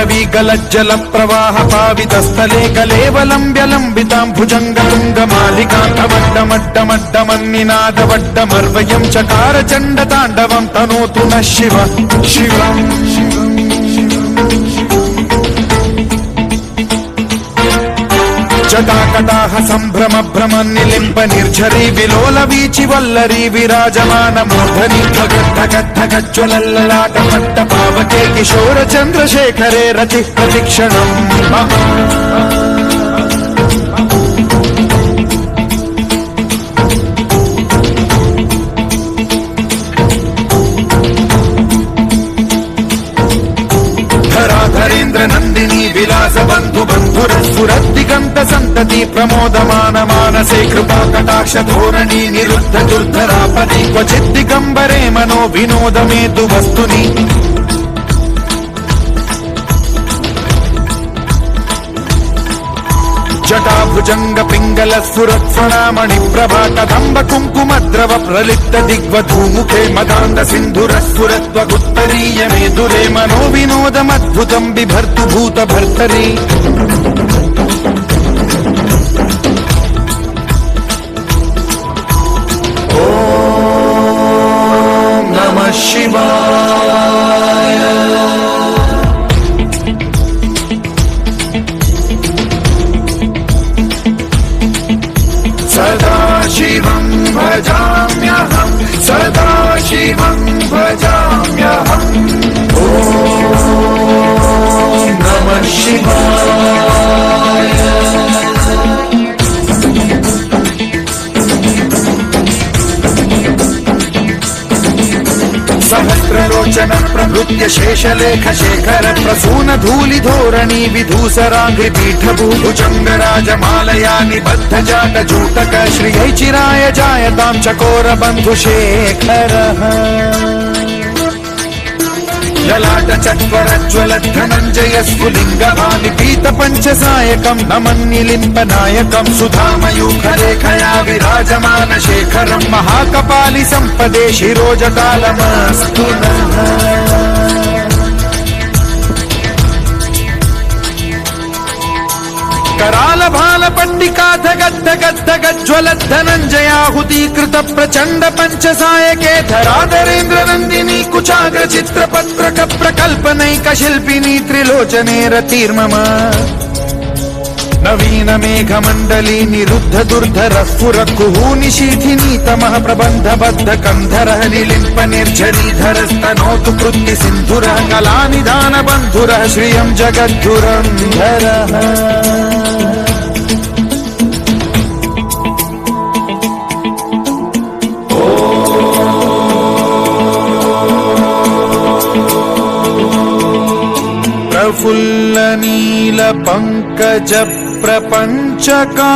वीगलज्जल प्रवाह पावितस्थले कलेवलम्ब्यलम्बितां भुजङ्गतुङ्गमालिकान्तवड्डमड्डमड्डमन्निनादवड्डमर्वयं चकार चण्डताण्डवं तनोतु नः शिव शिवम् जटाकटाह सम्भ्रम भ्रम निलिम्ब निर्झरी विलोल वीचि वल्लरी विराजमान मूर्धनि धगद्धगद्धगज्ज्वलल्ललाट पट्ट पावके किशोर चन्द्रशेखरे रति प्रतिक्षणम् धरेन्द्र नंदिनी विलास बंधु बंधुरस्फुरद्दिगंत संतति प्रमोदमान मानसे कृपा कटाक्ष धोरणी निरुद्ध दुर्धरापदि क्वचित् दिगंबरे मनो विनोदमेतु वस्तुनि जटाभुजंग पिंगल सुरत्फणामणि प्रभा कदंब कुंकुमद्रव प्रलिप्त दिग्वधूमुखे मदान्ध सिन्धुरस्फुरत्वगुत्तरीय मेदुरे मनो विनोदमद्भुतं बिभर्तु भूत भर्तरि ओम नमः शिवाय। सदाशिवं भजाम्यहं सदाशिवं भजाम्यहम् ॐ नमः शिवाय। सहस्रलोचन प्रभृत्य शेषलेख शेखर प्रसून धूलि धोरणी विधूसराङ्घ्रि पीठभूभुजङ्ग राजमालया निबद्ध जाट जूटक श्रियै चिराय जायतां चकोर बन्धुशेखरः ललाट चत्वरज्ज्वल धनञ्जय स्फुलिङ्गभानि पीत पञ्चसायकं नमन्निलिम्पनायकं सुधामयूखरेखया विराजमान शेखरं महाकपालि सम्पदे शिरोजटालमस्तु नः। कराल भाल पंडिका धगद्ध गद्ध गज्ज्वल धनञ्जयाहुतीकृत प्रचण्ड पञ्चसायके धराधरेन्द्र नन्दिनी कुचाग्र चित्रपत्रक प्रकल्पनैक शिल्पिनी त्रिलोचने रतिर्मम नवीन मेघमण्डली निरुद्ध दुर्धर स्फुर कुहूनि शीथिनी तमः प्रबन्ध बद्ध कन्धरः निलिम्प निर्झरीधर स्तनोतु कृत्ति सिन्धुरः कलानिधान बन्धुरः श्रियं जगद्धुरन्धरः प्रफुल्ल नील पंकज प्रपंचका